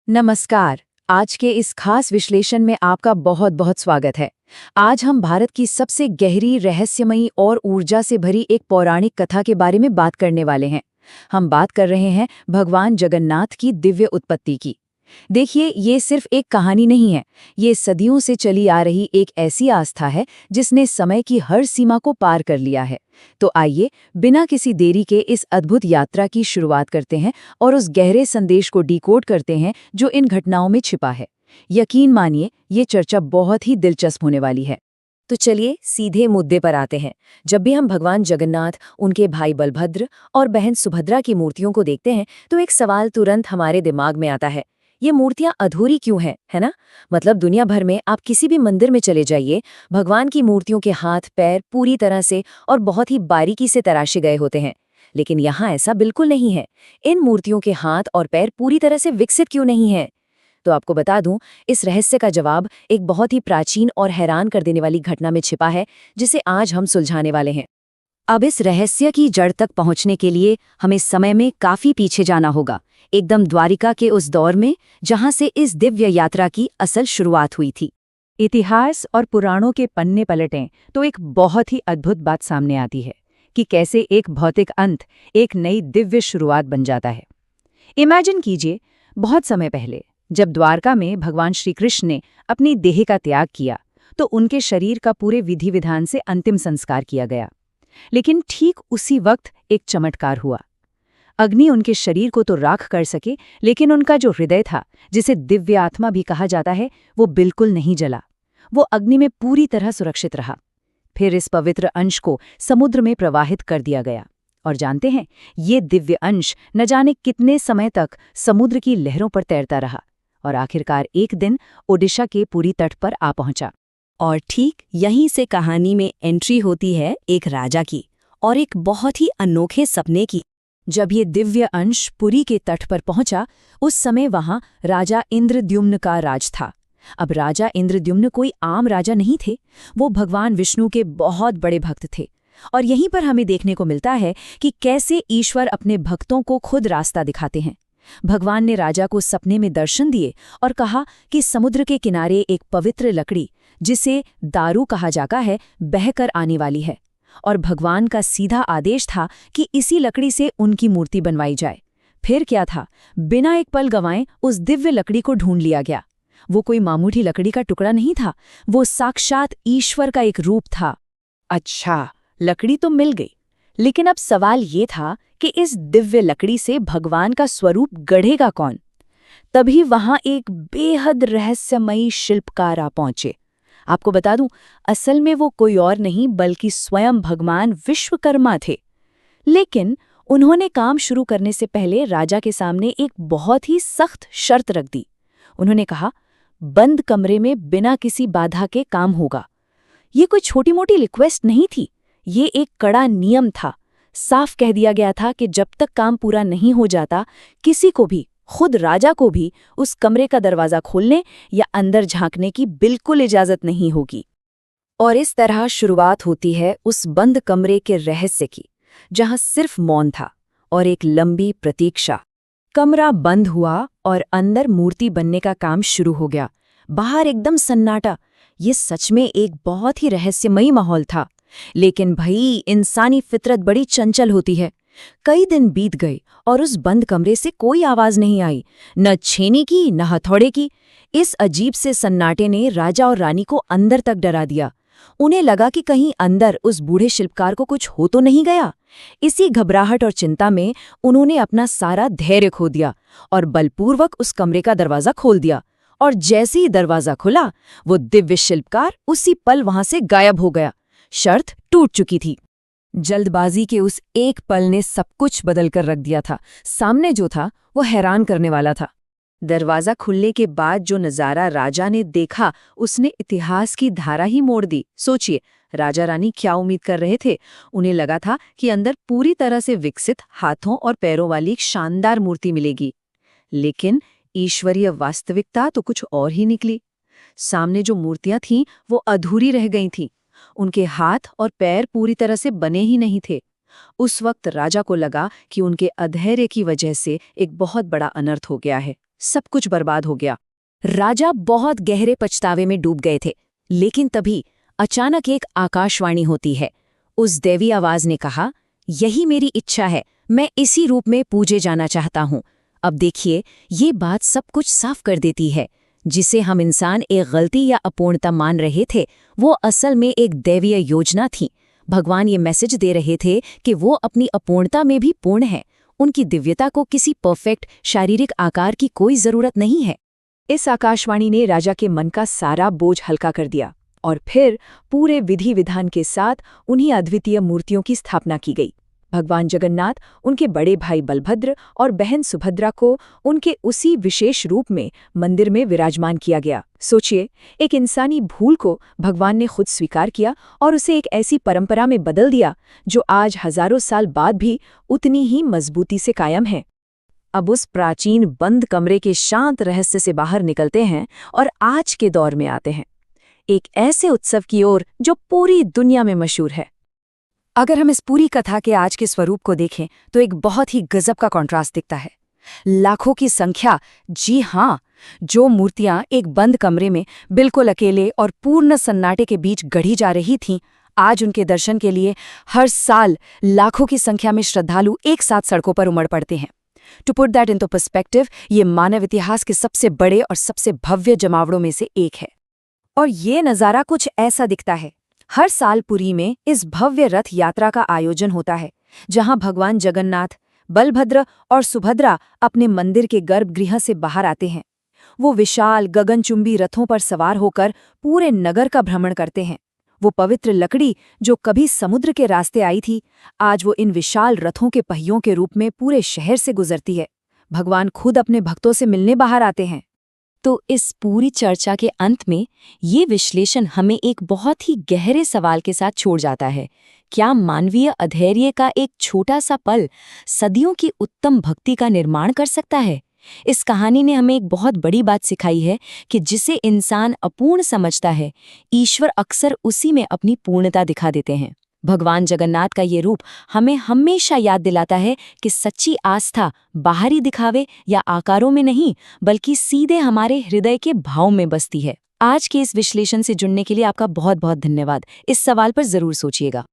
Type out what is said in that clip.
नमस्कार। आज के इस खास विश्लेषण में आपका बहुत बहुत स्वागत है। आज हम भारत की सबसे गहरी, रहस्यमयी और ऊर्जा से भरी एक पौराणिक कथा के बारे में बात करने वाले हैं। हम बात कर रहे हैं भगवान जगन्नाथ की दिव्य उत्पत्ति की। देखिए, ये सिर्फ एक कहानी नहीं है, ये सदियों से चली आ रही एक ऐसी आस्था है जिसने समय की हर सीमा को पार कर लिया है। तो आइए, बिना किसी देरी के इस अद्भुत यात्रा की शुरुआत करते हैं और उस गहरे संदेश को डिकोड करते हैं जो इन घटनाओं में छिपा है। यकीन मानिए, ये चर्चा बहुत ही दिलचस्प होने वाली है। तो चलिए सीधे मुद्दे पर आते हैं। जब भी हम भगवान जगन्नाथ, उनके भाई बलभद्र और बहन सुभद्रा की मूर्तियों को देखते हैं तो एक सवाल तुरंत हमारे दिमाग में आता है, ये मूर्तियां अधूरी क्यों हैं, है ना? मतलब दुनिया भर में आप किसी भी मंदिर में चले जाइए, भगवान की मूर्तियों के हाथ पैर पूरी तरह से और बहुत ही बारीकी से तराशे गए होते हैं। लेकिन यहाँ ऐसा बिल्कुल नहीं है। इन मूर्तियों के हाथ और पैर पूरी तरह से विकसित क्यों नहीं है? तो आपको बता दूं, इस रहस्य का जवाब एक बहुत ही प्राचीन और हैरान कर देने वाली घटना में छिपा है, जिसे आज हम सुलझाने वाले हैं। अब इस रहस्य की जड़ तक पहुंचने के लिए हमें समय में काफी पीछे जाना होगा, एकदम द्वारिका के उस दौर में जहां से इस दिव्य यात्रा की असल शुरुआत हुई थी। इतिहास और पुराणों के पन्ने पलटें तो एक बहुत ही अद्भुत बात सामने आती है कि कैसे एक भौतिक अंत एक नई दिव्य शुरुआत बन जाता है। इमेजिन कीजिए, बहुत समय पहले जब द्वारका में भगवान श्री कृष्ण ने अपनी देह का त्याग किया तो उनके शरीर का पूरे विधि विधान से अंतिम संस्कार किया गया। लेकिन ठीक उसी वक्त एक चमत्कार हुआ। अग्नि उनके शरीर को तो राख कर सके, लेकिन उनका जो हृदय था, जिसे दिव्य आत्मा भी कहा जाता है, वो बिल्कुल नहीं जला। वो अग्नि में पूरी तरह सुरक्षित रहा। फिर इस पवित्र अंश को समुद्र में प्रवाहित कर दिया गया। और जानते हैं, ये दिव्य अंश न जाने कितने समय तक समुद्र की लहरों पर तैरता रहा और आखिरकार एक दिन ओडिशा के पुरी तट पर आ पहुंचा। और ठीक यहीं से कहानी में एंट्री होती है एक राजा की, और एक बहुत ही अनोखे सपने की। जब ये दिव्य अंश पुरी के तट पर पहुंचा, उस समय वहां राजा इंद्रद्युम्न का राज था। अब राजा इंद्रद्युम्न कोई आम राजा नहीं थे, वो भगवान विष्णु के बहुत बड़े भक्त थे। और यहीं पर हमें देखने को मिलता है कि कैसे ईश्वर अपने भक्तों को खुद रास्ता दिखाते हैं। भगवान ने राजा को सपने में दर्शन दिए और कहा कि समुद्र के किनारे एक पवित्र लकड़ी, जिसे दारू कहा जाता है, बहकर आने वाली है। और भगवान का सीधा आदेश था कि इसी लकड़ी से उनकी मूर्ति बनवाई जाए। फिर क्या था, बिना एक पल गंवाए उस दिव्य लकड़ी को ढूंढ लिया गया। वो कोई मामूली लकड़ी का टुकड़ा नहीं था, वो साक्षात ईश्वर का एक रूप था। अच्छा, लकड़ी तो मिल गई, लेकिन अब सवाल ये था कि इस दिव्य लकड़ी से भगवान का स्वरूप गढ़ेगा कौन? तभी वहां एक बेहद रहस्यमयी शिल्पकार आ पहुंचे। आपको बता दूं, असल में वो कोई और नहीं बल्कि स्वयं भगवान विश्वकर्मा थे। लेकिन उन्होंने काम शुरू करने से पहले राजा के सामने एक बहुत ही सख्त शर्त रख दी। उन्होंने कहा, बंद कमरे में बिना किसी बाधा के काम होगा। ये कोई छोटी मोटी रिक्वेस्ट नहीं थी, ये एक कड़ा नियम था। साफ कह दिया गया था कि जब तक काम पूरा नहीं हो जाता, किसी को भी, खुद राजा को भी, उस कमरे का दरवाजा खोलने या अंदर झांकने की बिल्कुल इजाजत नहीं होगी। और इस तरह शुरुआत होती है उस बंद कमरे के रहस्य की, जहां सिर्फ मौन था और एक लंबी प्रतीक्षा। कमरा बंद हुआ और अंदर मूर्ति बनने का काम शुरू हो गया। बाहर एकदम सन्नाटा। ये सच में एक बहुत ही रहस्यमयी माहौल था। लेकिन भई, इंसानी फितरत बड़ी चंचल होती है। कई दिन बीत गए और उस बंद कमरे से कोई आवाज नहीं आई, न छेनी की न हथौड़े की। इस अजीब से सन्नाटे ने राजा और रानी को अंदर तक डरा दिया। उन्हें लगा कि कहीं अंदर उस बूढ़े शिल्पकार को कुछ हो तो नहीं गया। इसी घबराहट और चिंता में उन्होंने अपना सारा धैर्य खो दिया और बलपूर्वक उस कमरे का दरवाजा खोल दिया। और जैसे ही दरवाजा खुला, वो दिव्य शिल्पकार उसी पल वहां से गायब हो गया। शर्त टूट चुकी थी। जल्दबाजी के उस एक पल ने सब कुछ बदल कर रख दिया था। सामने जो था वो हैरान करने वाला था। दरवाजा खुलने के बाद जो नज़ारा राजा ने देखा, उसने इतिहास की धारा ही मोड़ दी। सोचिए, राजा रानी क्या उम्मीद कर रहे थे? उन्हें लगा था कि अंदर पूरी तरह से विकसित हाथों और पैरों वाली एक शानदार मूर्ति मिलेगी। लेकिन ईश्वरीय वास्तविकता तो कुछ और ही निकली। सामने जो मूर्तियां थीं वो अधूरी रह गई थीं। उनके हाथ और पैर पूरी तरह से बने ही नहीं थे। उस वक्त राजा को लगा कि उनके अधैर्य की वजह से एक बहुत बड़ा अनर्थ हो गया है। सब कुछ बर्बाद हो गया। राजा बहुत गहरे पछतावे में डूब गए थे, लेकिन तभी अचानक एक आकाशवाणी होती है। उस दैवी आवाज ने कहा, यही मेरी इच्छा है, मैं इसी रूप में पूजे जाना चाहता हूँ। अब देखिए, ये बात सब कुछ साफ कर देती है। जिसे हम इंसान एक गलती या अपूर्णता मान रहे थे, वो असल में एक दैवीय योजना थी। भगवान ये मैसेज दे रहे थे कि वो अपनी अपूर्णता में भी पूर्ण है। उनकी दिव्यता को किसी परफेक्ट शारीरिक आकार की कोई जरूरत नहीं है। इस आकाशवाणी ने राजा के मन का सारा बोझ हल्का कर दिया और फिर पूरे विधि विधान के साथ उन्हीं अद्वितीय मूर्तियों की स्थापना की गई। भगवान जगन्नाथ, उनके बड़े भाई बलभद्र और बहन सुभद्रा को उनके उसी विशेष रूप में मंदिर में विराजमान किया गया। सोचिए, एक इंसानी भूल को भगवान ने खुद स्वीकार किया और उसे एक ऐसी परंपरा में बदल दिया जो आज हजारों साल बाद भी उतनी ही मजबूती से कायम है। अब उस प्राचीन बंद कमरे के शांत रहस्य से बाहर निकलते हैं और आज के दौर में आते हैं, एक ऐसे उत्सव की ओर जो पूरी दुनिया में मशहूर है। अगर हम इस पूरी कथा के आज के स्वरूप को देखें तो एक बहुत ही गजब का कॉन्ट्रास्ट दिखता है। लाखों की संख्या, जी हाँ, जो मूर्तियां एक बंद कमरे में बिल्कुल अकेले और पूर्ण सन्नाटे के बीच गढ़ी जा रही थीं, आज उनके दर्शन के लिए हर साल लाखों की संख्या में श्रद्धालु एक साथ सड़कों पर उमड़ पड़ते हैं। To put that into perspective, ये मानव इतिहास के सबसे बड़े और सबसे भव्य जमावड़ों में से एक है। और ये नज़ारा कुछ ऐसा दिखता है। हर साल पुरी में इस भव्य रथ यात्रा का आयोजन होता है, जहां भगवान जगन्नाथ, बलभद्र और सुभद्रा अपने मंदिर के गर्भगृह से बाहर आते हैं। वो विशाल गगनचुंबी रथों पर सवार होकर पूरे नगर का भ्रमण करते हैं। वो पवित्र लकड़ी जो कभी समुद्र के रास्ते आई थी, आज वो इन विशाल रथों के पहियों के रूप में पूरे शहर से गुजरती है। भगवान खुद अपने भक्तों से मिलने बाहर आते हैं। तो इस पूरी चर्चा के अंत में ये विश्लेषण हमें एक बहुत ही गहरे सवाल के साथ छोड़ जाता है। क्या मानवीय अधैर्य का एक छोटा सा पल सदियों की उत्तम भक्ति का निर्माण कर सकता है? इस कहानी ने हमें एक बहुत बड़ी बात सिखाई है कि जिसे इंसान अपूर्ण समझता है, ईश्वर अक्सर उसी में अपनी पूर्णता दिखा देते हैं। भगवान जगन्नाथ का ये रूप हमें हमेशा याद दिलाता है कि सच्ची आस्था बाहरी दिखावे या आकारों में नहीं, बल्कि सीधे हमारे हृदय के भाव में बसती है। आज के इस विश्लेषण से जुड़ने के लिए आपका बहुत बहुत धन्यवाद। इस सवाल पर जरूर सोचिएगा।